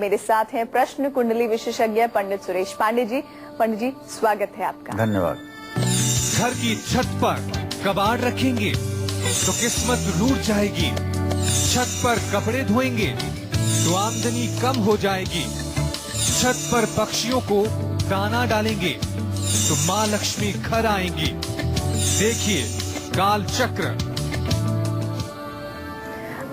मेरे साथ हैं प्रश्न कुंडली विशेषज्ञ पंडित सुरेश पांडे जी। पंडित जी, स्वागत है आपका। धन्यवाद। घर की छत पर कबाड़ रखेंगे तो किस्मत रूठ जाएगी। छत पर कपड़े धोएंगे तो आमदनी कम हो जाएगी। छत पर पक्षियों को दाना डालेंगे तो माँ लक्ष्मी घर आएंगी। देखिए काल चक्र।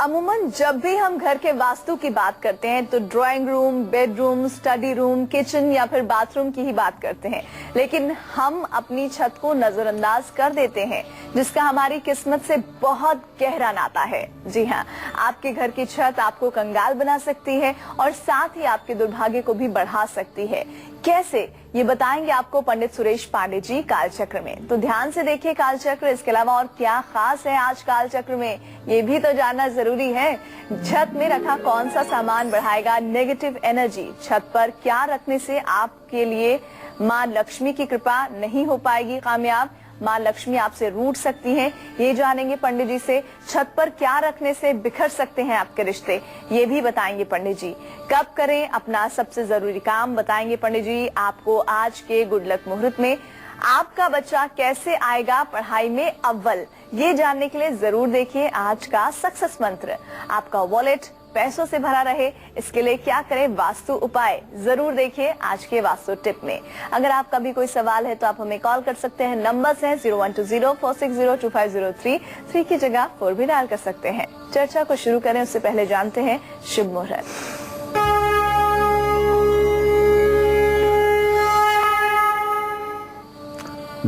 अमूमन जब भी हम घर के वास्तु की बात करते हैं तो drawing room, bedroom, study room, kitchen या फिर बाथरूम की ही बात करते हैं, लेकिन हम अपनी छत को नजरअंदाज कर देते हैं, जिसका हमारी किस्मत से बहुत गहरा नाता है। जी हाँ, आपके घर की छत आपको कंगाल बना सकती है और साथ ही आपके दुर्भाग्य को भी बढ़ा सकती है। कैसे, ये बताएंगे आपको पंडित सुरेश पांडे जी कालचक्र में। तो ध्यान से देखिए कालचक्र। इसके अलावा और क्या खास है आज कालचक्र में, ये भी तो जानना जरूरी है। छत में रखा कौन सा सामान बढ़ाएगा नेगेटिव एनर्जी? छत पर क्या रखने से आपके लिए माँ लक्ष्मी की कृपा नहीं हो पाएगी कामयाब? माँ लक्ष्मी आपसे रूठ सकती हैं, ये जानेंगे पंडित जी से। छत पर क्या रखने से बिखर सकते हैं आपके रिश्ते, ये भी बताएंगे पंडित जी। कब करें अपना सबसे जरूरी काम, बताएंगे पंडित जी आपको आज के गुड लक मुहूर्त में। आपका बच्चा कैसे आएगा पढ़ाई में अव्वल, ये जानने के लिए जरूर देखिए आज का सक्सेस मंत्र। आपका वॉलेट पैसों से भरा रहे, इसके लिए क्या करें वास्तु उपाय, जरूर देखिए आज के वास्तु टिप में। अगर आपका भी कोई सवाल है तो आप हमें कॉल कर सकते हैं। नंबर्स हैं 012046025033, 3 की जगह 4 भी डायल कर सकते हैं। चर्चा को शुरू करें उससे पहले जानते हैं शुभ मुहूर्त।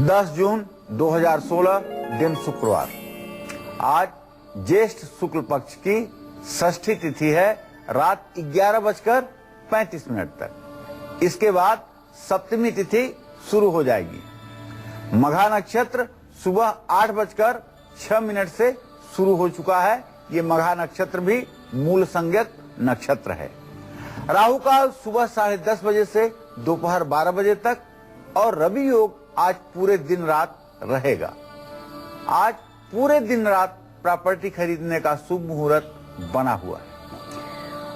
दस जून 2016 दिन शुक्रवार। आज ज्येष्ठ शुक्ल पक्ष की षष्ठी तिथि है रात 11:35 तक। इसके बाद सप्तमी तिथि शुरू हो जाएगी। मघा नक्षत्र सुबह 8:06 से शुरू हो चुका है। ये मघा नक्षत्र भी मूल संज्ञक नक्षत्र है। राहु काल सुबह 10:30 बजे से दोपहर 12 बजे तक और रवि योग आज पूरे दिन रात रहेगा। आज पूरे दिन रात प्रॉपर्टी खरीदने का शुभ मुहूर्त बना हुआ है।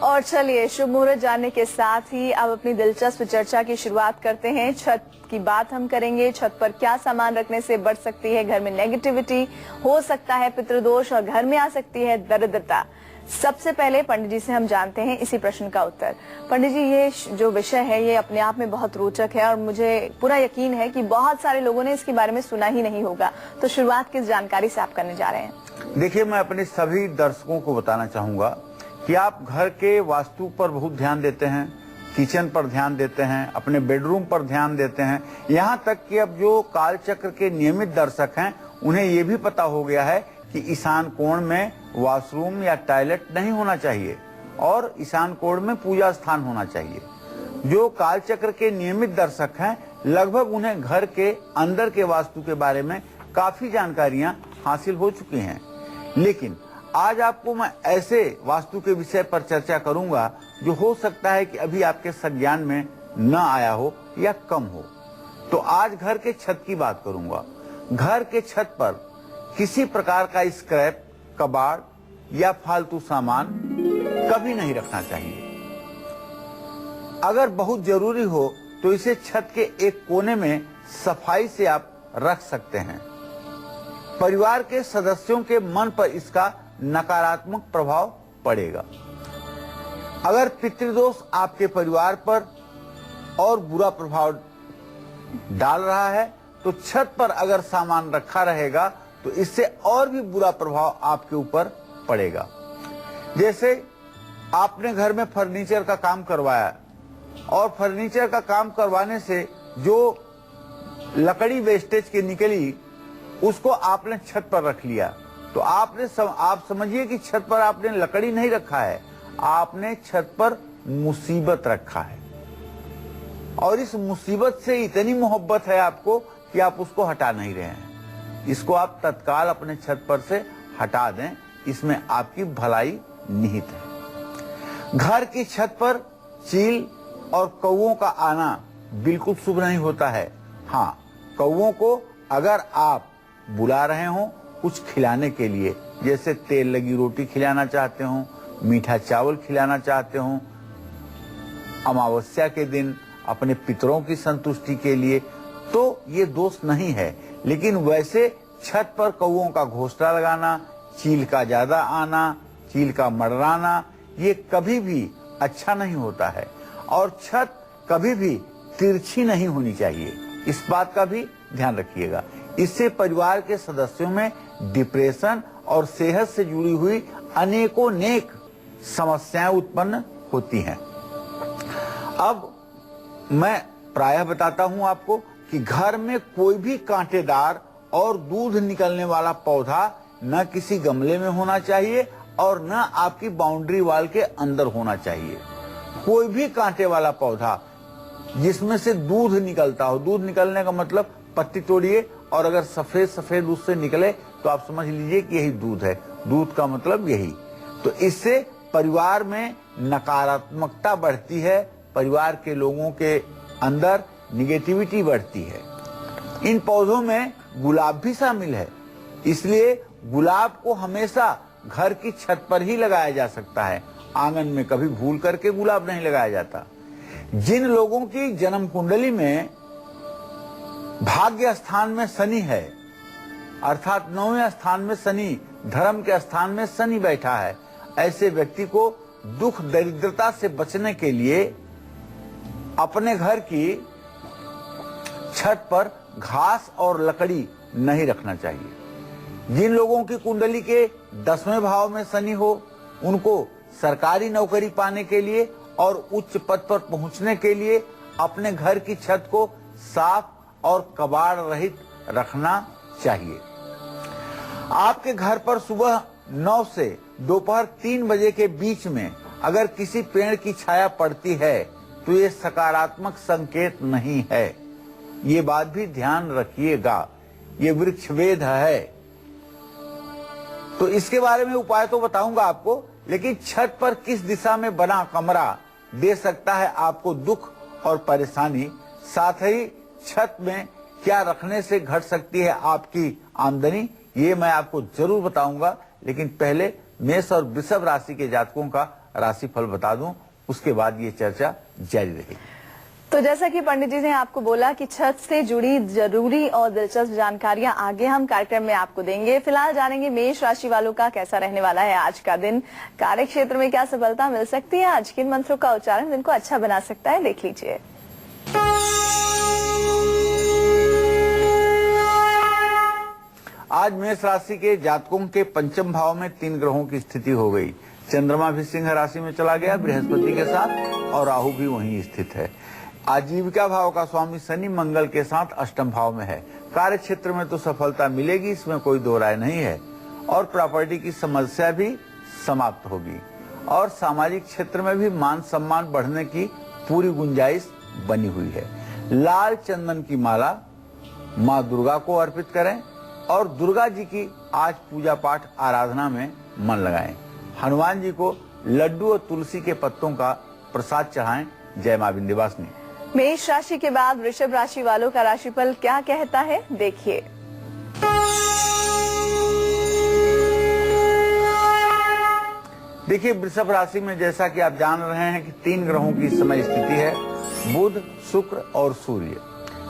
और चलिए शुभ मुहूर्त जानने के साथ ही अब अपनी दिलचस्प चर्चा की शुरुआत करते हैं। छत की बात हम करेंगे। छत पर क्या सामान रखने से बढ़ सकती है घर में नेगेटिविटी, हो सकता है पितृदोष और घर में आ सकती है दरिद्रता। सबसे पहले पंडित जी से हम जानते हैं इसी प्रश्न का उत्तर। पंडित जी, ये जो विषय है ये अपने आप में बहुत रोचक है और मुझे पूरा यकीन है कि बहुत सारे लोगों ने इसके बारे में सुना ही नहीं होगा। तो शुरुआत किस जानकारी से आप करने जा रहे हैं? देखिए, मैं अपने सभी दर्शकों को बताना चाहूंगा कि आप घर के वास्तु पर बहुत ध्यान देते हैं, किचन पर ध्यान देते हैं, अपने बेडरूम पर ध्यान देते हैं। यहाँ तक कि अब जो कालचक्र के नियमित दर्शक हैं उन्हें ये भी पता हो गया है कि ईशान कोण में वॉशरूम या टॉयलेट नहीं होना चाहिए और ईशान कोण में पूजा स्थान होना चाहिए। जो कालचक्र के नियमित दर्शक हैं लगभग उन्हें घर के अंदर के वास्तु के बारे में काफी जानकारियां हासिल हो चुकी हैं। लेकिन आज आपको मैं ऐसे वास्तु के विषय पर चर्चा करूंगा जो हो सकता है कि अभी आपके संज्ञान में न आया हो या कम हो। तो आज घर के छत की बात करूंगा। घर के छत पर किसी प्रकार का स्क्रैप, कबाड़ या फालतू सामान कभी नहीं रखना चाहिए। अगर बहुत जरूरी हो तो इसे छत के एक कोने में सफाई से आप रख सकते हैं। परिवार के सदस्यों के मन पर इसका नकारात्मक प्रभाव पड़ेगा। अगर पितृदोष आपके परिवार पर और बुरा प्रभाव डाल रहा है तो छत पर अगर सामान रखा रहेगा तो इससे और भी बुरा प्रभाव आपके ऊपर पड़ेगा। जैसे आपने घर में फर्नीचर का काम करवाया और फर्नीचर का काम करवाने से जो लकड़ी वेस्टेज की निकली उसको आपने छत पर रख लिया तो आप समझिए कि छत पर आपने लकड़ी नहीं रखा है, आपने छत पर मुसीबत रखा है। और इस मुसीबत से इतनी मोहब्बत है आपको कि आप उसको हटा नहीं रहे हैं। इसको आप तत्काल अपने छत पर से हटा दें, इसमें आपकी भलाई निहित है। घर की छत पर चील और कौवों का आना बिल्कुल शुभ नहीं होता है। हाँ, कौवों को अगर आप बुला रहे हो कुछ खिलाने के लिए, जैसे तेल लगी रोटी खिलाना चाहते हो, मीठा चावल खिलाना चाहते हो, अमावस्या के दिन, अपने पितरों की संतुष्टि के लिए, तो ये दोष नहीं है। लेकिन वैसे छत पर कौओं का घोंसला लगाना, चील का ज्यादा आना, चील का मडराना, ये कभी भी अच्छा नहीं होता है। और छत कभी भी तिरछी नहीं होनी चाहिए, इस बात का भी ध्यान रखिएगा। इससे परिवार के सदस्यों में डिप्रेशन और सेहत से जुड़ी हुई अनेकों नेक समस्याएं उत्पन्न होती हैं। अब मैं प्रायः बताता हूं आपको कि घर में कोई भी कांटेदार और दूध निकलने वाला पौधा न किसी गमले में होना चाहिए और न आपकी बाउंड्री वॉल के अंदर होना चाहिए। कोई भी कांटे वाला पौधा जिसमें से दूध निकलता हो, दूध निकलने का मतलब पत्ती तोड़िए और अगर सफेद सफेद उससे निकले तो आप समझ लीजिए कि यही दूध है। दूध का मतलब यही। तो इससे परिवार में नकारात्मकता बढ़ती है, परिवार के लोगों के अंदर निगेटिविटी बढ़ती है। इन पौधों में गुलाब भी शामिल है, इसलिए गुलाब को हमेशा घर की छत पर ही लगाया जा सकता है। आंगन में कभी भूल करके गुलाब नहीं लगाया जाता। जिन लोगों की जन्म कुंडली में भाग्य स्थान में शनि है, अर्थात 9वें स्थान में शनि, धर्म के स्थान में शनि बैठा है, ऐसे व्यक्ति को दुख दरिद्रता से बचने के लिए अपने घर की छत पर घास और लकड़ी नहीं रखना चाहिए। जिन लोगों की कुंडली के 10वें भाव में शनि हो, उनको सरकारी नौकरी पाने के लिए और उच्च पद पर पहुंचने के लिए अपने घर की छत को साफ और कबाड़ रहित रखना चाहिए। आपके घर पर सुबह 9 से दोपहर 3 बजे के बीच में अगर किसी पेड़ की छाया पड़ती है तो ये सकारात्मक संकेत नहीं है। ये बात भी ध्यान रखिएगा, ये वृक्ष वेद है। तो इसके बारे में उपाय तो बताऊंगा आपको, लेकिन छत पर किस दिशा में बना कमरा दे सकता है आपको दुख और परेशानी, साथ ही छत में क्या रखने से घट सकती है आपकी आमदनी, ये मैं आपको जरूर बताऊंगा। लेकिन पहले मेष और वृषभ राशि के जातकों का राशिफल बता दूं, उसके बाद ये चर्चा जारी रहेगी। तो जैसा कि पंडित जी ने आपको बोला कि छत से जुड़ी जरूरी और दिलचस्प जानकारियां आगे हम कार्यक्रम में आपको देंगे। फिलहाल जानेंगे मेष राशि वालों का कैसा रहने वाला है आज का दिन, कार्य क्षेत्र में क्या सफलता मिल सकती है, आज किन मंत्रों का उच्चारण दिन को अच्छा बना सकता है, देख लीजिए। आज मेष राशि के जातकों के पंचम भाव में 3 ग्रहों की स्थिति हो गई। चंद्रमा भी सिंह राशि में चला गया बृहस्पति के साथ, और राहु भी वहीं स्थित है। आजीविका भाव का स्वामी शनि मंगल के साथ अष्टम भाव में है। कार्य क्षेत्र में तो सफलता मिलेगी, इसमें कोई दो राय नहीं है, और प्रॉपर्टी की समस्या भी समाप्त होगी, और सामाजिक क्षेत्र में भी मान सम्मान बढ़ने की पूरी गुंजाइश बनी हुई है। लाल चंदन की माला माँ दुर्गा को अर्पित करें और दुर्गा जी की आज पूजा पाठ आराधना में मन लगाएं। हनुमान जी को लड्डू और तुलसी के पत्तों का प्रसाद चढ़ाएं। जय मां विंध्यवासिनी। मेष राशि के बाद वृषभ राशि वालों का राशिफल क्या कहता है, देखिए। देखिए, वृषभ राशि में जैसा कि आप जान रहे हैं कि 3 ग्रहों की इस समय स्थिति है, बुध, शुक्र और सूर्य,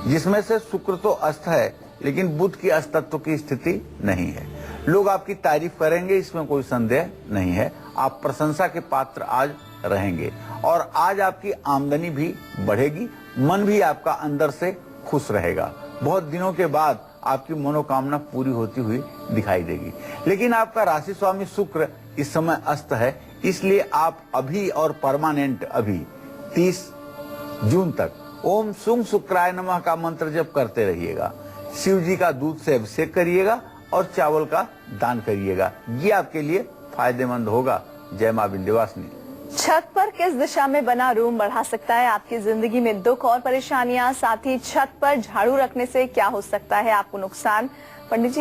जिसमें से शुक्र तो अस्त है लेकिन बुध की अस्तत्व की स्थिति नहीं है। लोग आपकी तारीफ करेंगे, इसमें कोई संदेह नहीं है। आप प्रशंसा के पात्र आज रहेंगे और आज आपकी आमदनी भी बढ़ेगी, मन भी आपका अंदर से खुश रहेगा। बहुत दिनों के बाद आपकी मनोकामना पूरी होती हुई दिखाई देगी। लेकिन आपका राशि स्वामी शुक्र इस समय अस्त है, इसलिए आप अभी और परमानेंट अभी 30 जून तक ओम सुंग शुक्राय नमः का मंत्र जप करते रहिएगा। शिव जी का दूध से अभिषेक करिएगा और चावल का दान करिएगा, ये आपके लिए फायदेमंद होगा। जय मां विंध्यवासिनी। छत पर किस दिशा में बना रूम बढ़ा सकता है आपकी जिंदगी में दुख और परेशानियां, साथ ही छत पर झाड़ू रखने से क्या हो सकता है आपको नुकसान। पंडित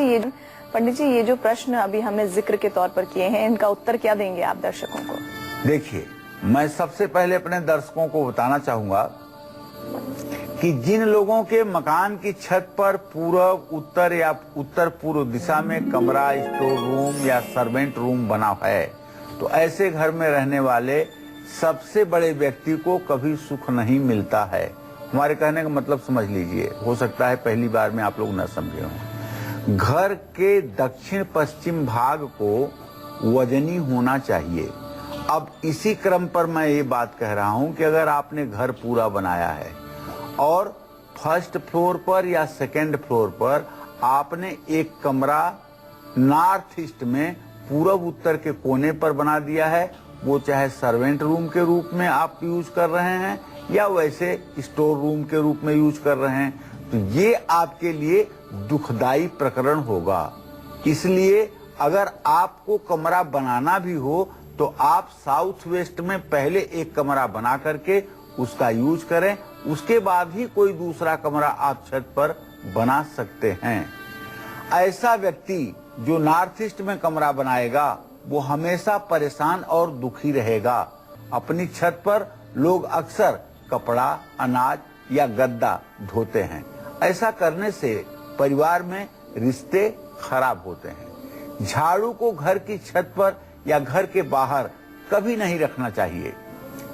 जी ये जो प्रश्न अभी हमने जिक्र के तौर पर किए हैं, इनका उत्तर क्या देंगे आप दर्शकों को? देखिए, मैं सबसे पहले अपने दर्शकों को बताना चाहूंगा कि जिन लोगों के मकान की छत पर पूर्व, उत्तर या उत्तर पूर्व दिशा में कमरा, स्टोर रूम या सर्वेंट रूम बना है, तो ऐसे घर में रहने वाले सबसे बड़े व्यक्ति को कभी सुख नहीं मिलता है। हमारे कहने का मतलब समझ लीजिए, हो सकता है पहली बार में आप लोग न समझे हों। घर के दक्षिण पश्चिम भाग को वजनी होना चाहिए। अब इसी क्रम पर मैं ये बात कह रहा हूं कि अगर आपने घर पूरा बनाया है और फर्स्ट फ्लोर पर या सेकंड फ्लोर पर आपने एक कमरा नॉर्थ ईस्ट में पूरब उत्तर के कोने पर बना दिया है, वो चाहे सर्वेंट रूम के रूप में आप यूज कर रहे हैं या वैसे स्टोर रूम के रूप में यूज कर रहे हैं, तो ये आपके लिए दुखदाई प्रकरण होगा। इसलिए अगर आपको कमरा बनाना भी हो तो आप साउथ वेस्ट में पहले एक कमरा बना करके उसका यूज करें, उसके बाद ही कोई दूसरा कमरा आप छत पर बना सकते हैं। ऐसा व्यक्ति जो नॉर्थ ईस्ट में कमरा बनाएगा वो हमेशा परेशान और दुखी रहेगा। अपनी छत पर लोग अक्सर कपड़ा, अनाज या गद्दा धोते हैं। ऐसा करने से परिवार में रिश्ते खराब होते हैं। झाड़ू को घर की छत पर या घर के बाहर कभी नहीं रखना चाहिए।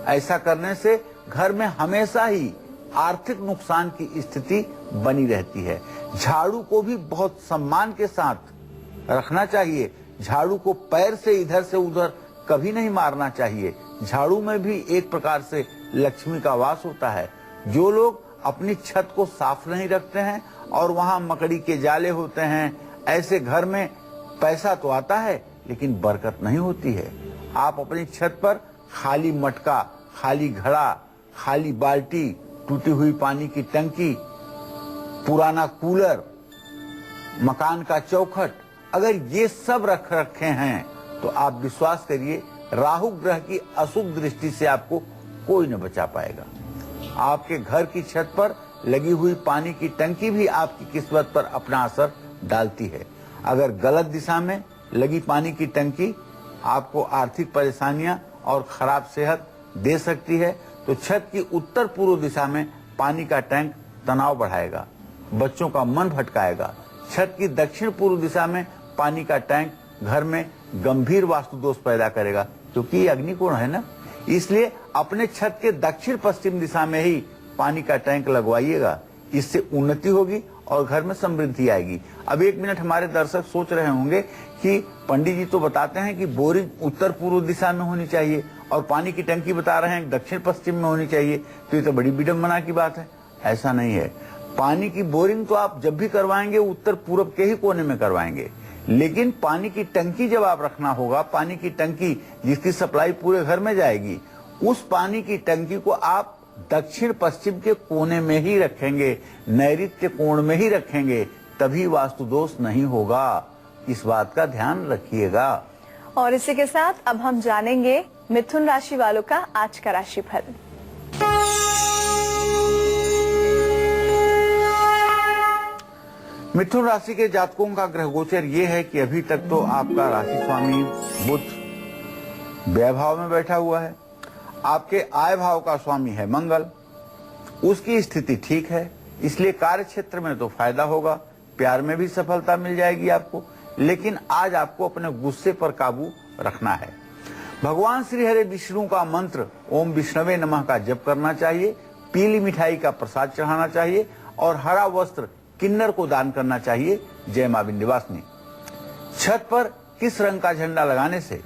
ऐसा करने से घर में हमेशा ही आर्थिक नुकसान की स्थिति बनी रहती है। झाड़ू को भी बहुत सम्मान के साथ रखना चाहिए। झाड़ू को पैर से इधर से उधर कभी नहीं मारना चाहिए। झाड़ू में भी एक प्रकार से लक्ष्मी का वास होता है। जो लोग अपनी छत को साफ नहीं रखते हैं और वहां मकड़ी के जाले होते हैं, ऐसे घर में पैसा तो आता है लेकिन बरकत नहीं होती है। आप अपनी छत पर खाली मटका, खाली घड़ा, खाली बाल्टी, टूटी हुई पानी की टंकी, पुराना कूलर, मकान का चौखट, अगर ये सब रख रखे हैं तो आप विश्वास करिए राहु ग्रह की अशुभ दृष्टि से आपको कोई न बचा पाएगा। आपके घर की छत पर लगी हुई पानी की टंकी भी आपकी किस्मत पर अपना असर डालती है। अगर गलत दिशा में लगी पानी की टंकी आपको आर्थिक परेशानियां और खराब सेहत दे सकती है, तो छत की उत्तर पूर्व दिशा में पानी का टैंक तनाव बढ़ाएगा, बच्चों का मन भटकाएगा। छत की दक्षिण पूर्व दिशा में पानी का टैंक घर में गंभीर वास्तु दोष पैदा करेगा, क्योंकि ये अग्निकोण है ना। इसलिए अपने छत के दक्षिण पश्चिम दिशा में ही पानी का टैंक लगवाइएगा। इससे उन्नति होगी और घर में समृद्धि आएगी। अब एक मिनट, हमारे दर्शक सोच रहे होंगे कि पंडित जी तो बताते हैं कि बोरिंग उत्तर पूर्व दिशा में होनी चाहिए और पानी की टंकी बता रहे हैं दक्षिण पश्चिम में होनी चाहिए, तो ये तो बड़ी विडंबना की बात है। ऐसा नहीं है। पानी की बोरिंग तो आप जब भी करवाएंगे उत्तर पूर्व के ही कोने में करवाएंगे, लेकिन पानी की टंकी जब आप रखना होगा, पानी की टंकी जिसकी सप्लाई पूरे घर में जाएगी, उस पानी की टंकी को आप दक्षिण पश्चिम के कोने में ही रखेंगे, नैऋत्य कोण में ही रखेंगे, तभी वास्तु दोष नहीं होगा। इस बात का ध्यान रखिएगा। और इसी के साथ अब हम जानेंगे मिथुन राशि वालों का आज का राशिफल। मिथुन राशि के जातकों का ग्रह गोचर ये है कि अभी तक तो आपका राशि स्वामी बुध व्यय भाव में बैठा हुआ है। आपके आय भाव का स्वामी है मंगल, उसकी स्थिति ठीक है, इसलिए कार्य क्षेत्र में तो फायदा होगा, प्यार में भी सफलता मिल जाएगी आपको। लेकिन आज आपको अपने गुस्से पर काबू रखना है। भगवान श्री हरे विष्णु का मंत्र ओम विष्णवे नमः का जप करना चाहिए, पीली मिठाई का प्रसाद चढ़ाना चाहिए और हरा वस्त्र किन्नर को दान करना चाहिए। जय मां विंध्यवासिनी। छत पर किस रंग का झंडा लगाने से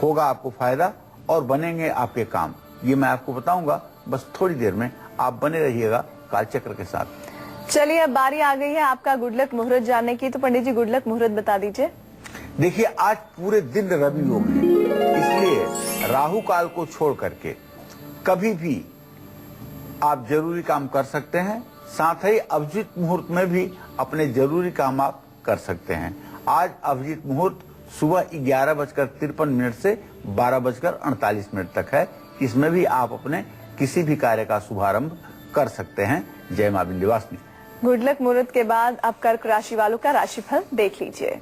होगा आपको फायदा और बनेंगे आपके काम, ये मैं आपको बताऊंगा। बस थोड़ी देर में आप बने रहिएगा कालचक्र के साथ। चलिए, अब बारी आ गई है आपका गुड लक मुहूर्त जानने की, तो पंडित जी गुड लक मुहूर्त बता दीजिए। देखिए, आज पूरे दिन रवि योग है, इसलिए राहु काल को छोड़ करके कभी भी आप जरूरी काम कर सकते हैं। साथ ही अभिजीत मुहूर्त में भी अपने जरूरी काम आप कर सकते हैं। आज अभिजीत मुहूर्त सुबह 11:53 से 12:48 तक है। इसमें भी आप अपने किसी भी कार्य का शुभारंभ कर सकते हैं। जय मां विंध्यवासिनी। गुड लक मुहूर्त के बाद अब कर्क राशि वालों का राशिफल देख लीजिए।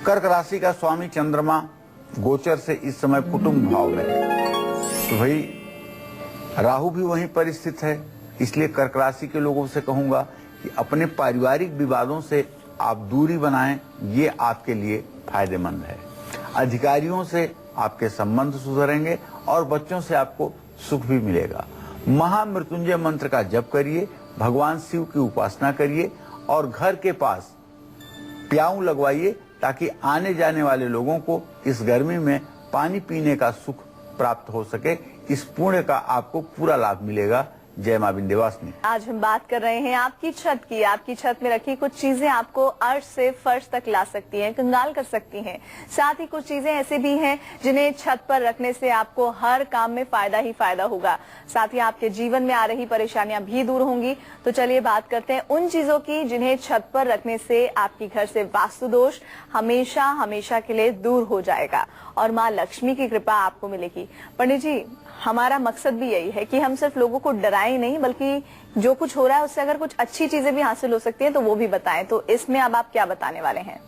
कर्क राशि का स्वामी चंद्रमा गोचर से इस समय कुटुंब भाव में है, तो भाई राहु भी वहीं पर स्थित है। इसलिए कर्क राशि के लोगों से कहूंगा कि अपने पारिवारिक विवादों से आप दूरी बनाएं, ये आपके लिए फायदेमंद है। अधिकारियों से आपके संबंध सुधरेंगे और बच्चों से आपको सुख भी मिलेगा। महामृत्युंजय मंत्र का जप करिए, भगवान शिव की उपासना करिए और घर के पास प्याऊ लगवाइए ताकि आने जाने वाले लोगों को इस गर्मी में पानी पीने का सुख प्राप्त हो सके। इस पुण्य का आपको पूरा लाभ मिलेगा। जय मां विंध्यवासिनी। आज हम बात कर रहे हैं आपकी छत की। आपकी छत में रखी कुछ चीजें आपको अर्श से फर्श तक ला सकती हैं, कंगाल कर सकती हैं। साथ ही कुछ चीजें ऐसे भी हैं जिन्हें छत पर रखने से आपको हर काम में फायदा ही फायदा होगा। साथ ही आपके जीवन में आ रही परेशानियां भी दूर होंगी। तो चलिए बात करते हैं उन चीजों की जिन्हें छत पर रखने से आपकी घर से वास्तु दोष हमेशा हमेशा के लिए दूर हो जाएगा और माँ लक्ष्मी की कृपा आपको मिलेगी। पंडित जी, हमारा मकसद भी यही है कि हम सिर्फ लोगों को डराएं नहीं, बल्कि जो कुछ हो रहा है उससे अगर कुछ अच्छी चीजें भी हासिल हो सकती हैं तो वो भी बताएं। तो इसमें अब आप क्या बताने वाले हैं?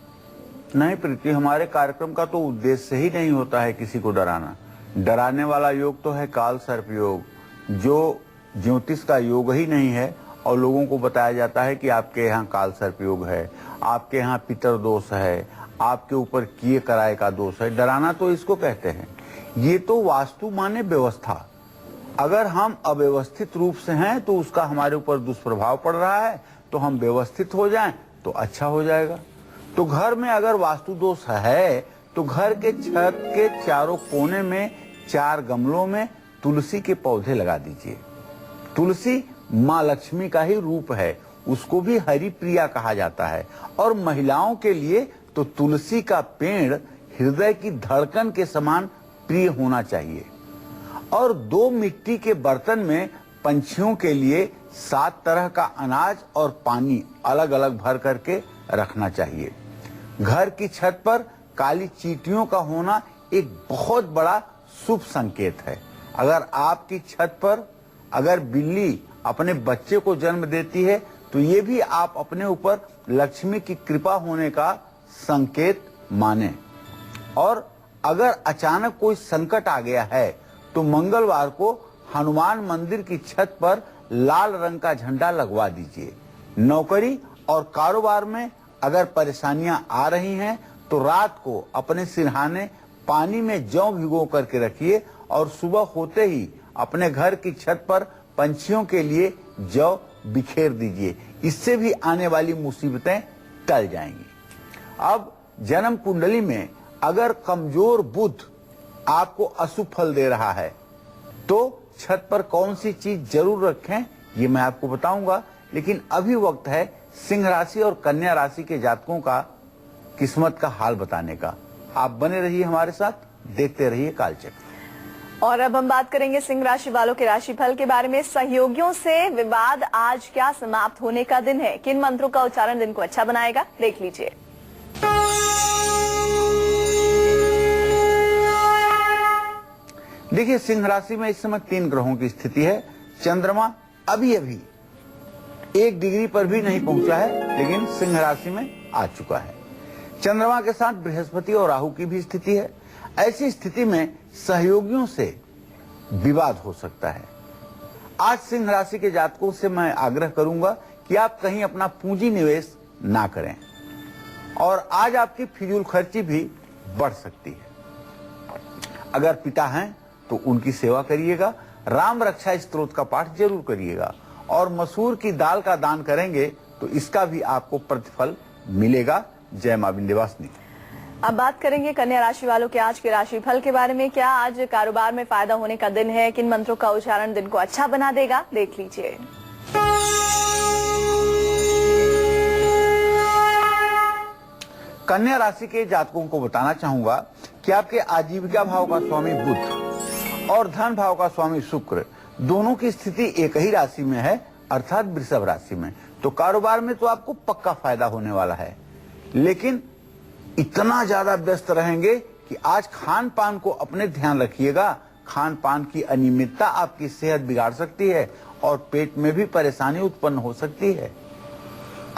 नहीं प्रीति, हमारे कार्यक्रम का तो उद्देश्य ही नहीं होता है किसी को डराना। डराने वाला योग तो है काल सर्प योग, जो ज्योतिष का योग ही नहीं है और लोगों को बताया जाता है कि आपके यहाँ काल सर्प योग है, आपके यहाँ पितर दोष है, आपके ऊपर किए कराए का दोष है। डराना तो इसको कहते हैं। ये तो वास्तु माने व्यवस्था। अगर हम अव्यवस्थित रूप से हैं तो उसका हमारे ऊपर दुष्प्रभाव पड़ रहा है, तो हम व्यवस्थित हो जाएं तो अच्छा हो जाएगा। तो घर में अगर वास्तु दोष है तो घर के छत के चारों कोने में 4 गमलों में तुलसी के पौधे लगा दीजिए। तुलसी माँ लक्ष्मी का ही रूप है, उसको भी हरि प्रिया कहा जाता है। और महिलाओं के लिए तो तुलसी का पेड़ हृदय की धड़कन के समान प्रिय होना चाहिए। और 2 मिट्टी के बर्तन में पंछियों के लिए 7 तरह का अनाज और पानी अलग अलग भर करके रखना चाहिए। घर की छत पर काली चींटियों का होना एक बहुत बड़ा शुभ संकेत है। अगर आपकी छत पर अगर बिल्ली अपने बच्चे को जन्म देती है तो ये भी आप अपने ऊपर लक्ष्मी की कृपा होने का संकेत माने। और अगर अचानक कोई संकट आ गया है तो मंगलवार को हनुमान मंदिर की छत पर लाल रंग का झंडा लगवा दीजिए। नौकरी और कारोबार में अगर परेशानियां आ रही हैं तो रात को अपने सिरहाने पानी में जौ भिगो करके रखिए और सुबह होते ही अपने घर की छत पर पंछियों के लिए जौ बिखेर दीजिए। इससे भी आने वाली मुसीबतें टल जाएंगी। अब जन्म कुंडली में अगर कमजोर बुध आपको अशुभ फल दे रहा है तो छत पर कौन सी चीज जरूर रखें ये मैं आपको बताऊंगा। लेकिन अभी वक्त है सिंह राशि और कन्या राशि के जातकों का किस्मत का हाल बताने का। आप बने रहिए हमारे साथ, देखते रहिए कालचक्र। और अब हम बात करेंगे सिंह राशि वालों के राशिफल के बारे में। सहयोगियों से विवाद आज क्या समाप्त होने का दिन है? किन मंत्रों का उच्चारण दिन को अच्छा बनाएगा? देख लीजिए। देखिए, सिंह राशि में इस समय 3 ग्रहों की स्थिति है। चंद्रमा अभी 1 डिग्री पर भी नहीं पहुंचा है, लेकिन सिंह राशि में आ चुका है। चंद्रमा के साथ बृहस्पति और राहु की भी स्थिति है। ऐसी स्थिति में सहयोगियों से विवाद हो सकता है। आज सिंह राशि के जातकों से मैं आग्रह करूंगा कि आप कहीं अपना पूंजी निवेश ना करें और आज आपकी फिजूल खर्ची भी बढ़ सकती है। अगर पिता हैं तो उनकी सेवा करिएगा। राम रक्षा स्तोत्र का पाठ जरूर करिएगा और मसूर की दाल का दान करेंगे तो इसका भी आपको प्रतिफल मिलेगा। जय मां विंध्यवासिनी। अब बात करेंगे कन्या राशि वालों के आज के राशिफल के बारे में। क्या आज कारोबार में फायदा होने का दिन है? किन मंत्रों का उच्चारण दिन को अच्छा बना देगा? देख लीजिए। कन्या राशि के जातकों को बताना चाहूंगा कि आपके आजीविका भाव का स्वामी बुध और धन भाव का स्वामी शुक्र दोनों की स्थिति एक ही राशि में है, अर्थात वृषभ राशि में। तो कारोबार में तो आपको पक्का फायदा होने वाला है, लेकिन इतना ज्यादा व्यस्त रहेंगे कि आज खान पान को अपने ध्यान रखिएगा। खान पान की अनियमितता आपकी सेहत बिगाड़ सकती है और पेट में भी परेशानी उत्पन्न हो सकती है।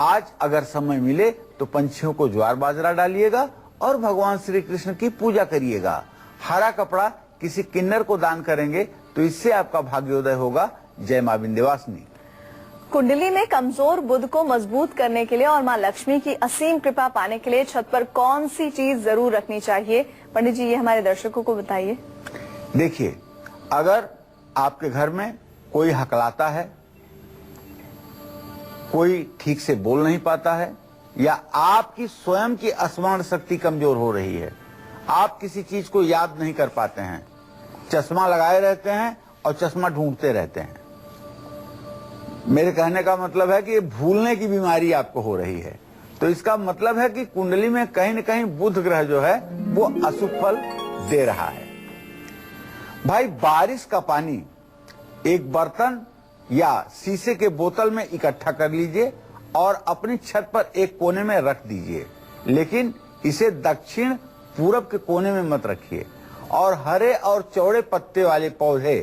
आज अगर समय मिले तो पंछियों को ज्वार बाजरा डालिएगा और भगवान श्री कृष्ण की पूजा करिएगा। हरा कपड़ा किसी किन्नर को दान करेंगे तो इससे आपका भाग्योदय होगा। जय मां विंध्यवासिनी। कुंडली में कमजोर बुध को मजबूत करने के लिए और मां लक्ष्मी की असीम कृपा पाने के लिए छत पर कौन सी चीज जरूर रखनी चाहिए? पंडित जी, ये हमारे दर्शकों को बताइए। देखिए, अगर आपके घर में कोई हकलाता है, कोई ठीक से बोल नहीं पाता है, या आपकी स्वयं की स्मरण शक्ति कमजोर हो रही है, आप किसी चीज को याद नहीं कर पाते हैं, चश्मा लगाए रहते हैं और चश्मा ढूंढते रहते हैं, मेरे कहने का मतलब है कि भूलने की बीमारी आपको हो रही है, तो इसका मतलब है कि कुंडली में कहीं न कहीं बुध ग्रह जो है वो अशुभ फल दे रहा है। भाई, बारिश का पानी एक बर्तन या शीशे के बोतल में इकट्ठा कर लीजिए और अपनी छत पर एक कोने में रख दीजिए, लेकिन इसे दक्षिण पूरब के कोने में मत रखिए। और हरे और चौड़े पत्ते वाले पौधे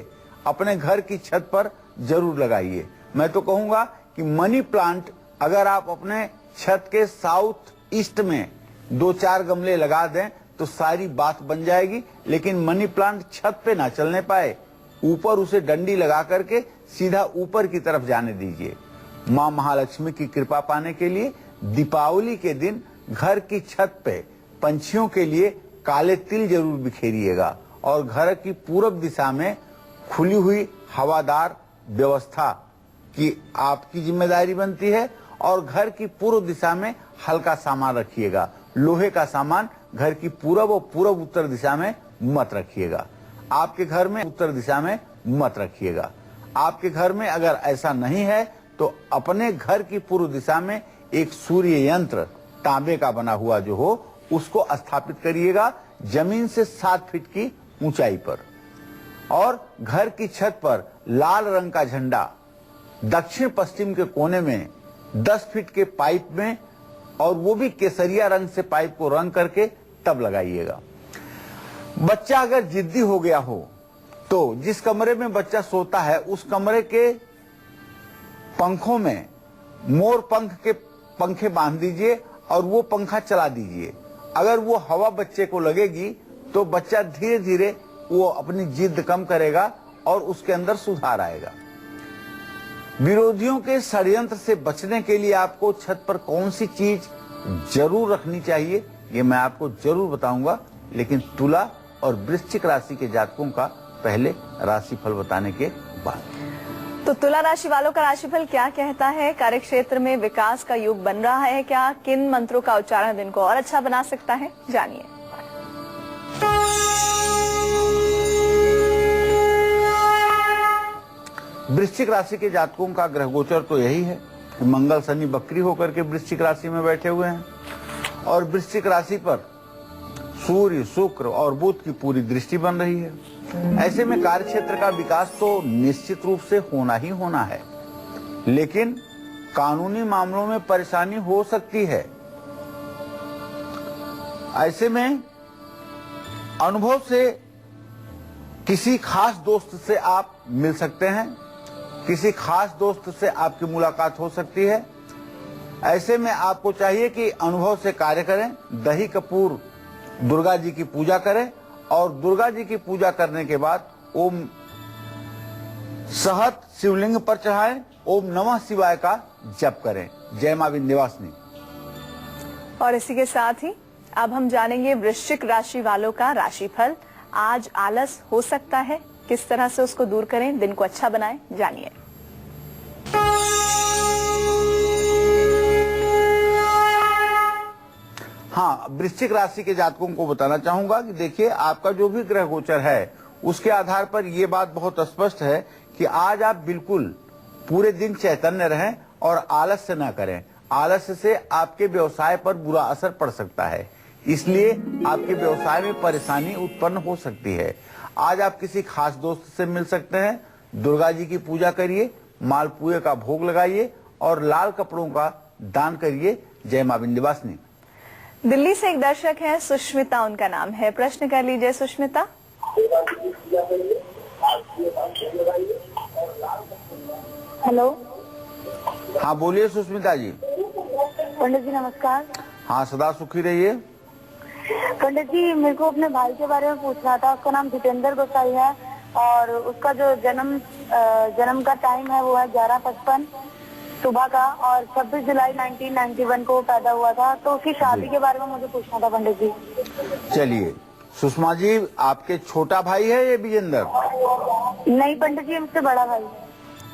अपने घर की छत पर जरूर लगाइए। मैं तो कहूंगा कि मनी प्लांट अगर आप अपने छत के साउथ ईस्ट में 2-4 गमले लगा दें तो सारी बात बन जाएगी, लेकिन मनी प्लांट छत पे ना चलने पाए, ऊपर उसे डंडी लगा करके सीधा ऊपर की तरफ जाने दीजिए। मां महालक्ष्मी की कृपा पाने के लिए दीपावली के दिन घर की छत पे पंछियों के लिए काले तिल जरूर बिखेरिएगा और घर की पूरब दिशा में खुली हुई हवादार व्यवस्था की आपकी जिम्मेदारी बनती है। और घर की पूर्व दिशा में हल्का सामान रखिएगा, लोहे का सामान घर की पूरब और पूरब उत्तर दिशा में मत रखिएगा। आपके घर में उत्तर दिशा में मत रखिएगा। आपके घर में अगर ऐसा नहीं है तो अपने घर की पूर्व दिशा में एक सूर्य यंत्र तांबे का बना हुआ जो हो उसको स्थापित करिएगा जमीन से 7 फीट की ऊंचाई पर। और घर की छत पर लाल रंग का झंडा दक्षिण पश्चिम के कोने में 10 फीट के पाइप में, और वो भी केसरिया रंग से पाइप को रंग करके तब लगाइएगा। बच्चा अगर जिद्दी हो गया हो तो जिस कमरे में बच्चा सोता है उस कमरे के पंखों में मोर पंख के पंखे बांध दीजिए और वो पंखा चला दीजिए। अगर वो हवा बच्चे को लगेगी तो बच्चा धीरे धीरे वो अपनी जिद कम करेगा और उसके अंदर सुधार आएगा। विरोधियों के षड्यंत्र से बचने के लिए आपको छत पर कौन सी चीज जरूर रखनी चाहिए ये मैं आपको जरूर बताऊंगा, लेकिन तुला और वृश्चिक राशि के जातकों का पहले राशिफल बताने के बाद। तो तुला राशि वालों का राशिफल क्या कहता है? कार्य क्षेत्र में विकास का युग बन रहा है क्या? किन मंत्रों का उच्चारण दिन को और अच्छा बना सकता है, जानिए। वृश्चिक राशि के जातकों का ग्रह गोचर तो यही है कि मंगल शनि बकरी होकर के वृश्चिक राशि में बैठे हुए हैं और वृश्चिक राशि पर सूर्य शुक्र और बुध की पूरी दृष्टि बन रही है। ऐसे में कार्य क्षेत्र का विकास तो निश्चित रूप से होना ही होना है, लेकिन कानूनी मामलों में परेशानी हो सकती है। ऐसे में अनुभव से किसी खास दोस्त से आप मिल सकते हैं, किसी खास दोस्त से आपकी मुलाकात हो सकती है। ऐसे में आपको चाहिए कि अनुभव से कार्य करें, दही कपूर दुर्गा जी की पूजा करें और दुर्गा जी की पूजा करने के बाद ओम शहद शिवलिंग पर चढ़ाएं, ओम नमः शिवाय का जप करें। जय मां विंध्यवासिनी। और इसी के साथ ही अब हम जानेंगे वृश्चिक राशि वालों का राशिफल। आज आलस हो सकता है, किस तरह से उसको दूर करें, दिन को अच्छा बनाएं, जानिए। हाँ, वृश्चिक राशि के जातकों को बताना चाहूंगा कि देखिए, आपका जो भी ग्रह गोचर है उसके आधार पर यह बात बहुत स्पष्ट है कि आज आप बिल्कुल पूरे दिन चैतन्य रहें और आलस्य न करें। आलस्य से आपके व्यवसाय पर बुरा असर पड़ सकता है, इसलिए आपके व्यवसाय में परेशानी उत्पन्न हो सकती है। आज आप किसी खास दोस्त से मिल सकते हैं, दुर्गा जी की पूजा करिए, मालपुए का भोग लगाइए और लाल कपड़ों का दान करिए। जय मां विंध्यवासिनी। दिल्ली से एक दर्शक है, सुष्मिता उनका नाम है, प्रश्न कर लीजिए सुष्मिता। हेलो। हाँ बोलिए सुष्मिता जी। पंडित जी नमस्कार। हाँ सदा सुखी रहिए। पंडित जी, मेरे को अपने भाई के बारे में पूछना था। उसका नाम जितेंद्र गोसाई है और उसका जो जन्म का टाइम है वो है 11:55 सुबह का, और 26 जुलाई 1991 को पैदा हुआ था। तो उसकी शादी के बारे में मुझे पूछना था पंडित जी। चलिए सुषमा जी, आपके छोटा भाई है ये विजेंद्र? नहीं पंडित जी, मुझसे बड़ा भाई।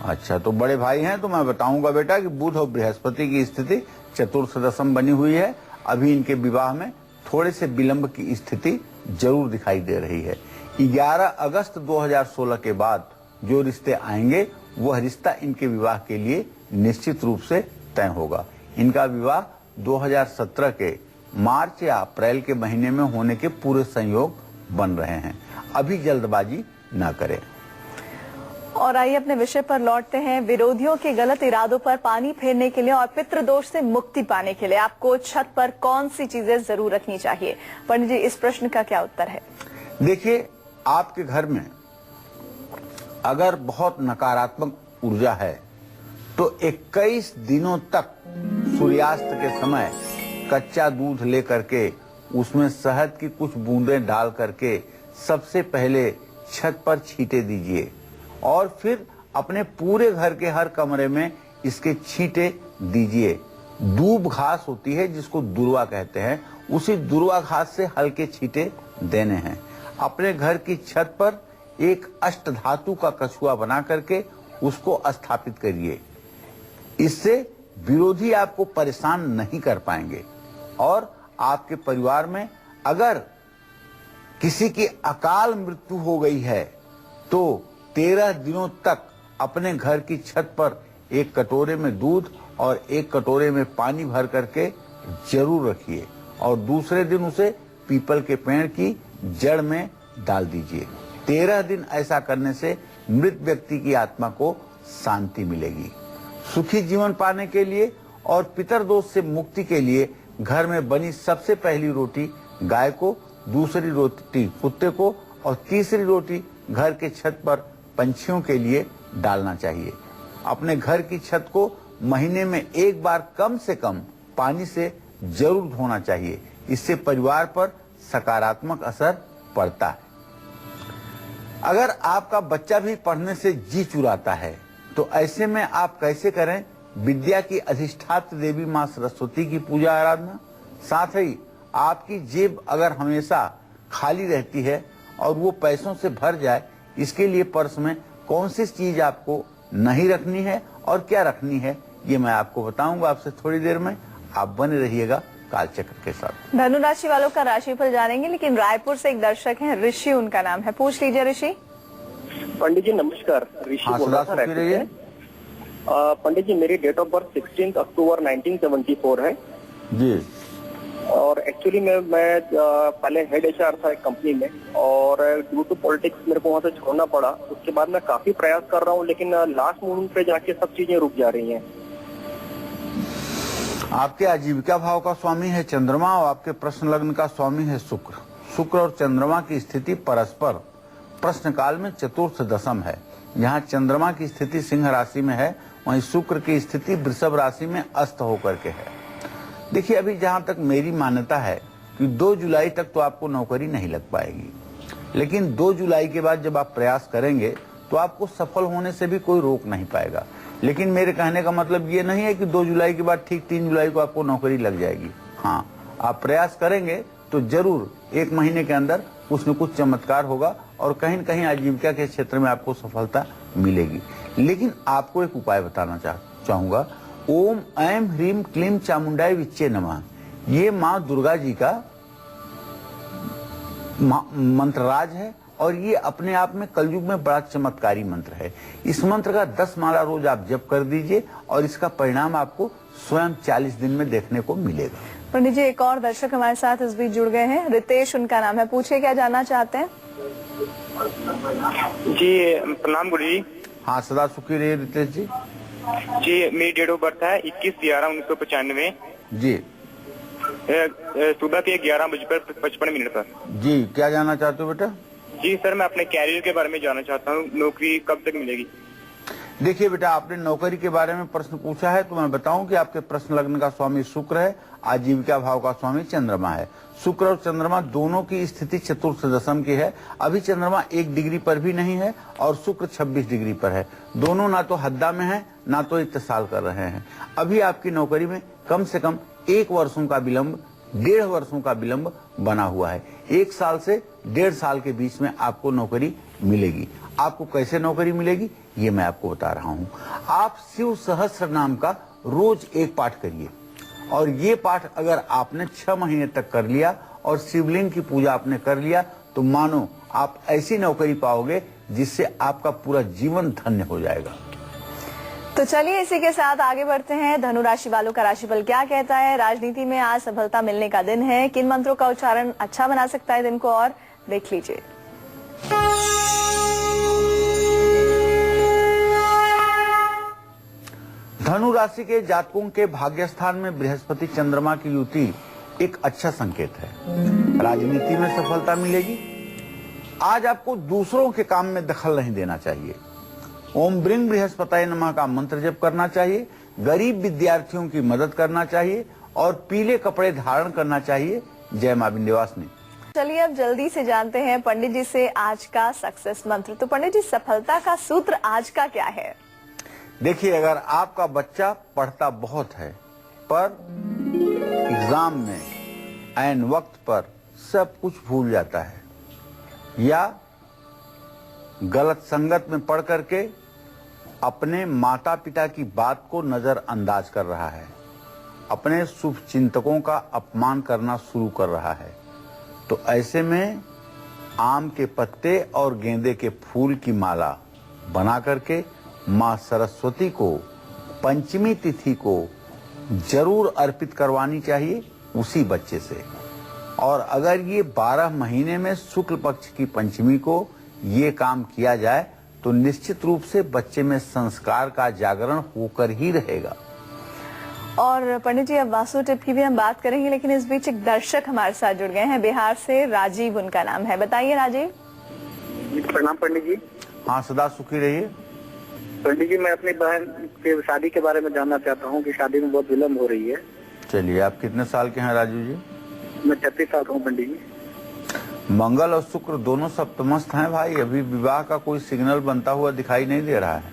अच्छा, तो बड़े भाई हैं तो मैं बताऊंगा बेटा कि बुध और बृहस्पति की स्थिति चतुर्थ दशम बनी हुई है। अभी इनके विवाह में थोड़े से विलंब की स्थिति जरूर दिखाई दे रही है। 11 अगस्त 2016 के बाद जो रिश्ते आएंगे वह रिश्ता इनके विवाह के लिए निश्चित रूप से तय होगा। इनका विवाह 2017 के मार्च या अप्रैल के महीने में होने के पूरे संयोग बन रहे हैं। अभी जल्दबाजी न करें। और आइए अपने विषय पर लौटते हैं। विरोधियों के गलत इरादों पर पानी फेरने के लिए और पितृदोष से मुक्ति पाने के लिए आपको छत पर कौन सी चीजें जरूर रखनी चाहिए? पंडित जी, इस प्रश्न का क्या उत्तर है? देखिए, आपके घर में अगर बहुत नकारात्मक ऊर्जा है तो 21 दिनों तक सूर्यास्त के समय कच्चा दूध लेकर के उसमें शहद की कुछ बूंदें डाल करके सबसे पहले छत पर छींटे दीजिए और फिर अपने पूरे घर के हर कमरे में इसके छींटे दीजिए। दूब घास होती है जिसको दुर्वा कहते हैं, उसी दुर्वा घास से हल्के छींटे देने हैं। अपने घर की छत पर एक अष्टधातु का कछुआ बना करके उसको स्थापित करिए। इससे विरोधी आपको परेशान नहीं कर पाएंगे। और आपके परिवार में अगर किसी की अकाल मृत्यु हो गई है तो 13 दिनों तक अपने घर की छत पर एक कटोरे में दूध और एक कटोरे में पानी भर करके जरूर रखिए और दूसरे दिन उसे पीपल के पेड़ की जड़ में डाल दीजिए। 13 दिन ऐसा करने से मृत व्यक्ति की आत्मा को शांति मिलेगी। सुखी जीवन पाने के लिए और पितरदोष से मुक्ति के लिए घर में बनी सबसे पहली रोटी गाय को, दूसरी रोटी कुत्ते को और तीसरी रोटी घर के छत पर पंछियों के लिए डालना चाहिए। अपने घर की छत को महीने में एक बार कम से कम पानी से जरूर धोना चाहिए। इससे परिवार पर सकारात्मक असर पड़ता है। अगर आपका बच्चा भी पढ़ने से जी चुराता है तो ऐसे में आप कैसे करें? विद्या की अधिष्ठात्री देवी मां सरस्वती की पूजा आराधना। साथ ही आपकी जेब अगर हमेशा खाली रहती है और वो पैसों से भर जाए, इसके लिए पर्स में कौन सी चीज आपको नहीं रखनी है और क्या रखनी है ये मैं आपको बताऊंगा आपसे थोड़ी देर में। आप बने रहिएगा कालचक्र के साथ। धनु राशि वालों का राशिफल जानेंगे, लेकिन रायपुर से एक दर्शक हैं, ऋषि उनका नाम है। पूछ लीजिए ऋषि। पंडित जी नमस्कार। ऋषि बोल रहा था रायपुर से। पंडित जी, मेरी डेट ऑफ बर्थ 16 अक्टूबर 1974 है जी। और एक्चुअली मैं पहले हेड HR था एक कंपनी में और ड्यू टू पॉलिटिक्स मेरे को वहाँ से छोड़ना पड़ा। उसके बाद मैं काफी प्रयास कर रहा हूँ लेकिन लास्ट मोमेंट पे जाके सब चीजें रुक जा रही हैं। आपके आजीविका भाव का स्वामी है चंद्रमा और आपके प्रश्न लग्न का स्वामी है शुक्र। शुक्र और चंद्रमा की स्थिति परस्पर प्रश्न काल में चतुर्थ दशम है। जहाँ चंद्रमा की स्थिति सिंह राशि में है वहीं शुक्र की स्थिति वृषभ राशि में अस्त होकर के है। देखिए, अभी जहां तक मेरी मान्यता है कि 2 जुलाई तक तो आपको नौकरी नहीं लग पाएगी, लेकिन 2 जुलाई के बाद जब आप प्रयास करेंगे तो आपको सफल होने से भी कोई रोक नहीं पाएगा। लेकिन मेरे कहने का मतलब ये नहीं है कि 2 जुलाई के बाद ठीक 3 जुलाई को आपको नौकरी लग जाएगी। हाँ, आप प्रयास करेंगे तो जरूर 1 महीने के अंदर कुछ न कुछ चमत्कार होगा और कहीं न कहीं आजीविका के क्षेत्र में आपको सफलता मिलेगी। लेकिन आपको एक उपाय बताना चाहूंगा। ओम ऐं ह्रीं क्लीं चामुंडाय विच्चे नमः, ये माँ दुर्गा जी का मंत्रराज है और ये अपने आप में कलयुग में बड़ा चमत्कारी मंत्र है। इस मंत्र का 10 माला रोज आप जप कर दीजिए और इसका परिणाम आपको स्वयं 40 दिन में देखने को मिलेगा। पंडित जी, एक और दर्शक हमारे साथ इस बीच जुड़ गए हैं, रितेश उनका नाम है। पूछिए, क्या जानना चाहते हैं? जी प्रणाम गुरु जी। हाँ, सदा सुखी रहिए रितेश जी। जी, मेरी डेट ऑफ बर्थ है 21/11/1995 जी। सुबह के 11:55 पर। जी, क्या जानना चाहते हो बेटा? जी सर, मैं अपने कैरियर के बारे में जानना चाहता हूँ, नौकरी कब तक मिलेगी? देखिए बेटा, आपने नौकरी के बारे में प्रश्न पूछा है, तो मैं बताऊं कि आपके प्रश्न लग्न का स्वामी शुक्र है, आजीविका भाव का स्वामी चंद्रमा है। शुक्र और चंद्रमा दोनों की स्थिति चतुर्थ दशम की है। अभी चंद्रमा 1 डिग्री पर भी नहीं है और शुक्र 26 डिग्री पर है। दोनों ना तो हद्दा में है ना तो इत्तेसाल कर रहे हैं। अभी आपकी नौकरी में कम से कम 1 वर्षों का विलंब, 1.5 वर्षों का विलंब बना हुआ है। 1 साल से 1.5 साल के बीच में आपको नौकरी मिलेगी। आपको कैसे नौकरी मिलेगी ये मैं आपको बता रहा हूँ। आप शिव सहस्त्र नाम का रोज 1 पाठ करिए, और ये पाठ अगर आपने 6 महीने तक कर लिया और शिवलिंग की पूजा आपने कर लिया, तो मानो आप ऐसी नौकरी पाओगे जिससे आपका पूरा जीवन धन्य हो जाएगा। तो चलिए इसी के साथ आगे बढ़ते हैं। धनु राशि वालों का राशिफल क्या कहता है। राजनीति में आज सफलता मिलने का दिन है। किन मंत्रों का उच्चारण अच्छा बना सकता है दिन को, और देख लीजिए। धनु राशि के जातकों के भाग्य स्थान में बृहस्पति चंद्रमा की युति एक अच्छा संकेत है। राजनीति में सफलता मिलेगी। आज आपको दूसरों के काम में दखल नहीं देना चाहिए। ओम ब्रिंग बृहस्पति नमः का मंत्र जप करना चाहिए। गरीब विद्यार्थियों की मदद करना चाहिए और पीले कपड़े धारण करना चाहिए। जय मां विंध्यवासिनी। चलिए अब जल्दी से जानते हैं पंडित जी से आज का सक्सेस मंत्र। तो पंडित जी, सफलता का सूत्र आज का क्या है? देखिए, अगर आपका बच्चा पढ़ता बहुत है पर एग्जाम में ऐन वक्त पर सब कुछ भूल जाता है, या गलत संगत में पढ़ करके अपने माता पिता की बात को नजरअंदाज कर रहा है, अपने शुभ चिंतकों का अपमान करना शुरू कर रहा है, तो ऐसे में आम के पत्ते और गेंदे के फूल की माला बना करके माँ सरस्वती को पंचमी तिथि को जरूर अर्पित करवानी चाहिए उसी बच्चे से। और अगर ये 12 महीने में शुक्ल पक्ष की पंचमी को ये काम किया जाए तो निश्चित रूप से बच्चे में संस्कार का जागरण होकर ही रहेगा। और पंडित जी, अब वास्तु टिप की भी हम बात करेंगे, लेकिन इस बीच एक दर्शक हमारे साथ जुड़ गए हैं। बिहार से राजीव उनका नाम है। बताइए राजीव। प्रणाम पंडित जी। हाँ, सदा सुखी रहिए। पंडित जी, मैं अपनी बहन के शादी के बारे में जानना चाहता हूँ कि शादी में बहुत विलम्ब हो रही है। चलिए, आप कितने साल के हैं राजू जी? मैं 36 साल का हूँ पंडित जी। मंगल और शुक्र दोनों सप्तमस्थ हैं भाई। अभी विवाह का कोई सिग्नल बनता हुआ दिखाई नहीं दे रहा है।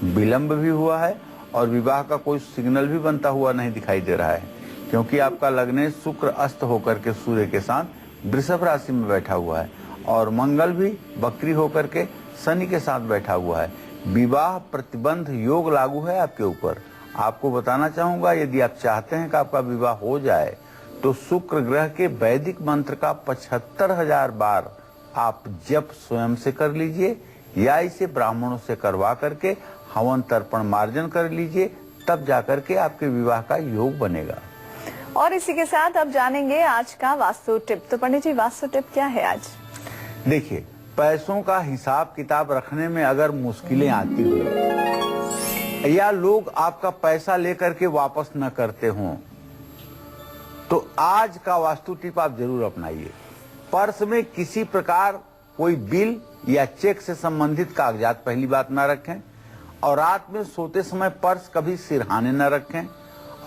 विलम्ब भी हुआ है और विवाह का कोई सिग्नल भी बनता हुआ नहीं दिखाई दे रहा है, क्योंकि आपका लग्न शुक्र अस्त होकर के सूर्य के साथ वृषभ राशि में बैठा हुआ है और मंगल भी बकरी होकर के शनि के साथ बैठा हुआ है। विवाह प्रतिबंध योग लागू है आपके ऊपर। आपको बताना चाहूंगा, यदि आप चाहते हैं कि आपका विवाह हो जाए तो शुक्र ग्रह के वैदिक मंत्र का 75,000 बार आप जप स्वयं से कर लीजिए, या इसे ब्राह्मणों से करवा करके हवन तर्पण मार्जन कर लीजिए, तब जाकर के आपके विवाह का योग बनेगा। और इसी के साथ अब जानेंगे आज का वास्तु टिप। तो पंडित जी, वास्तु टिप क्या है आज? देखिए, पैसों का हिसाब किताब रखने में अगर मुश्किलें आती हो या लोग आपका पैसा लेकर के वापस न करते हों, तो आज का वास्तु टिप आप जरूर अपनाइए। पर्स में किसी प्रकार कोई बिल या चेक से संबंधित कागजात पहली बात न रखें, और रात में सोते समय पर्स कभी सिरहाने न रखें,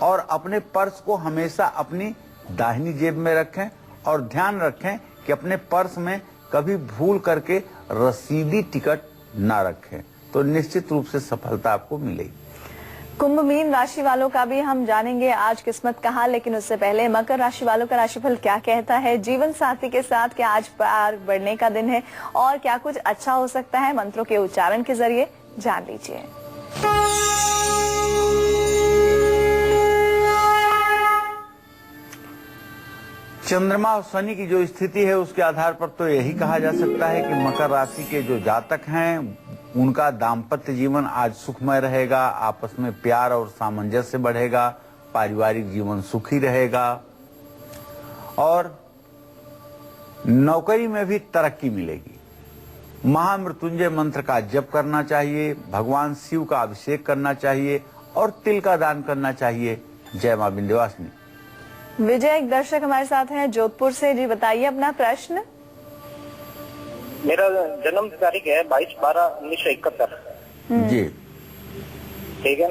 और अपने पर्स को हमेशा अपनी दाहिनी जेब में रखें, और ध्यान रखें कि अपने पर्स में कभी भूल करके रसीदी टिकट ना रखें, तो निश्चित रूप से सफलता आपको मिलेगी। कुंभ मीन राशि वालों का भी हम जानेंगे आज किस्मत कहाँ, लेकिन उससे पहले मकर राशि वालों का राशिफल क्या कहता है। जीवन साथी के साथ क्या आज पार बढ़ने का दिन है और क्या कुछ अच्छा हो सकता है, मंत्रों के उच्चारण के जरिए जान लीजिए। चंद्रमा और शनि की जो स्थिति है उसके आधार पर तो यही कहा जा सकता है कि मकर राशि के जो जातक हैं उनका दाम्पत्य जीवन आज सुखमय रहेगा। आपस में प्यार और सामंजस्य बढ़ेगा, पारिवारिक जीवन सुखी रहेगा और नौकरी में भी तरक्की मिलेगी। महामृत्युंजय मंत्र का जप करना चाहिए, भगवान शिव का अभिषेक करना चाहिए और तिल का दान करना चाहिए। जय मां विंध्यवासिनी। विजय एक दर्शक हमारे साथ हैं जोधपुर से। जी बताइए अपना प्रश्न। मेरा जन्म तारीख है 22/12/1971। जी ठीक है।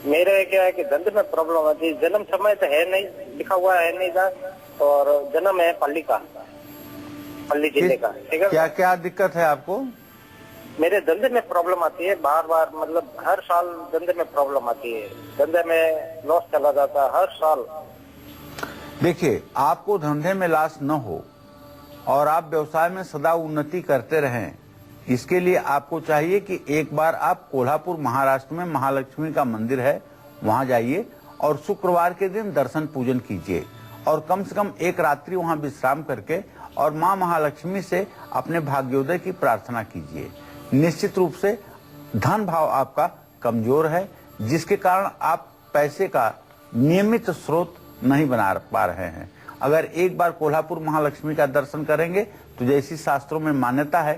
मेरे क्या है कि धंधे में प्रॉब्लम आती है, जन्म समय तो है नहीं, लिखा हुआ है नहीं था, और जन्म है पल्ली जिले का। ठीक है। क्या क्या दिक्कत है आपको? मेरे धंधे में प्रॉब्लम आती है बार बार, मतलब हर साल धंधे में प्रॉब्लम आती है, धंधे में लॉस चला जाता है हर साल। देखिए, आपको धंधे में लॉस न हो और आप व्यवसाय में सदा उन्नति करते रहें, इसके लिए आपको चाहिए कि एक बार आप कोल्हापुर महाराष्ट्र में महालक्ष्मी का मंदिर है, वहां जाइए और शुक्रवार के दिन दर्शन पूजन कीजिए और कम से कम एक रात्रि वहां विश्राम करके और मां महालक्ष्मी से अपने भाग्योदय की प्रार्थना कीजिए। निश्चित रूप से धन भाव आपका कमजोर है, जिसके कारण आप पैसे का नियमित स्रोत नहीं बना पा रहे हैं। अगर एक बार कोल्हापुर महालक्ष्मी का दर्शन करेंगे तो जैसी शास्त्रों में मान्यता है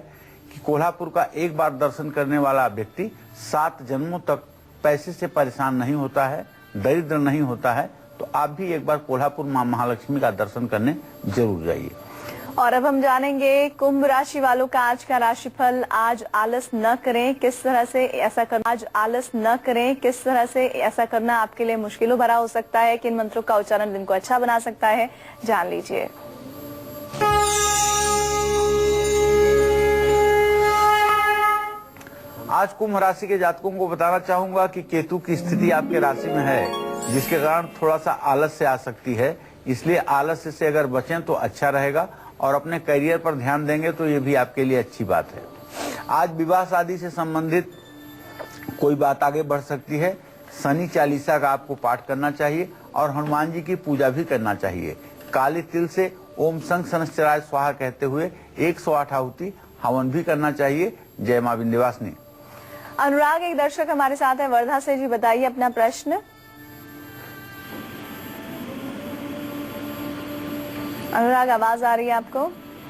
कि कोल्हापुर का एक बार दर्शन करने वाला व्यक्ति 7 जन्मों तक पैसे से परेशान नहीं होता है, दरिद्र नहीं होता है। तो आप भी एक बार कोल्हापुर मां महालक्ष्मी का दर्शन करने जरूर जाइए। और अब हम जानेंगे कुंभ राशि वालों का आज का राशिफल। आज आलस न करें, किस तरह से ऐसा करना, आज आलस न करें, किस तरह से ऐसा करना आपके लिए मुश्किलों भरा हो सकता है, किन मंत्रों का उच्चारण दिन को अच्छा बना सकता है, जान लीजिए। आज कुंभ राशि के जातकों को बताना चाहूंगा कि केतु की स्थिति आपके राशि में है, जिसके कारण थोड़ा सा आलस्य आ सकती है, इसलिए आलस्य से अगर बचें तो अच्छा रहेगा और अपने करियर पर ध्यान देंगे तो ये भी आपके लिए अच्छी बात है। आज विवाह शादी से संबंधित कोई बात आगे बढ़ सकती है। शनि चालीसा का आपको पाठ करना चाहिए और हनुमान जी की पूजा भी करना चाहिए। काली तिल से ओम संग सनश्चराय स्वाहा कहते हुए 108 आहुति हवन भी करना चाहिए। जय मां विंध्यवासिनी। अनुराग एक दर्शक हमारे साथ है वर्धा से, जी बताइए अपना प्रश्न। अनुराग आवाज आ रही है आपको?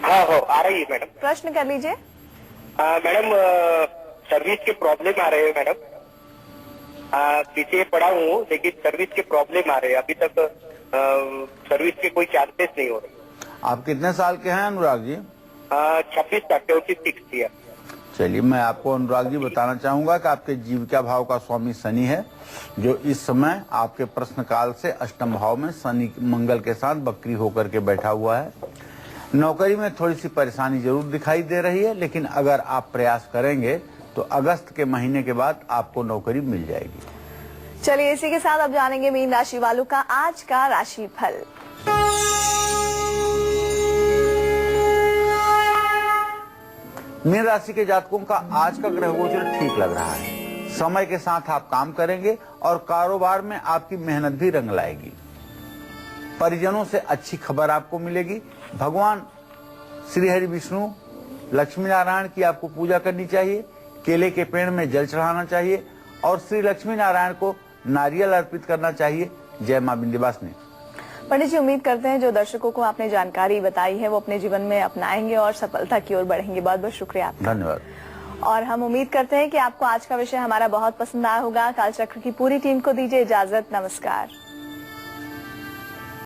हाँ हो आ रही है मैडम। प्रश्न कर लीजिए। मैडम सर्विस के प्रॉब्लम आ रहे हैं मैडम, पीछे पड़ा हूँ लेकिन सर्विस के प्रॉब्लम आ रहे हैं, अभी तक सर्विस के कोई चांसेस नहीं हो रहे। आप कितने साल के हैं अनुराग जी? 26 ईयर। चलिए, मैं आपको अनुराग जी बताना चाहूंगा कि आपके जीविका भाव का स्वामी शनि है, जो इस समय आपके प्रश्न काल से अष्टम भाव में शनि मंगल के साथ बकरी होकर के बैठा हुआ है। नौकरी में थोड़ी सी परेशानी जरूर दिखाई दे रही है, लेकिन अगर आप प्रयास करेंगे तो अगस्त के महीने के बाद आपको नौकरी मिल जाएगी। चलिए, इसी के साथ अब जानेंगे मीन राशि वालों का आज का राशिफल। मीन राशि के जातकों का आज का ग्रह गोचर ठीक लग रहा है। समय के साथ आप काम करेंगे और कारोबार में आपकी मेहनत भी रंग लाएगी। परिजनों से अच्छी खबर आपको मिलेगी। भगवान श्री हरि विष्णु लक्ष्मी नारायण की आपको पूजा करनी चाहिए। केले के पेड़ में जल चढ़ाना चाहिए और श्री लक्ष्मी नारायण को नारियल अर्पित करना चाहिए। जय मां विंध्यवासिनी। पंडित जी, उम्मीद करते हैं जो दर्शकों को आपने जानकारी बताई है वो अपने जीवन में अपनाएंगे और सफलता की ओर बढ़ेंगे। बहुत बहुत शुक्रिया आपका। धन्यवाद। और हम उम्मीद करते हैं कि आपको आज का विषय हमारा बहुत पसंद आया होगा। कालचक्र की पूरी टीम को दीजिए इजाजत। नमस्कार।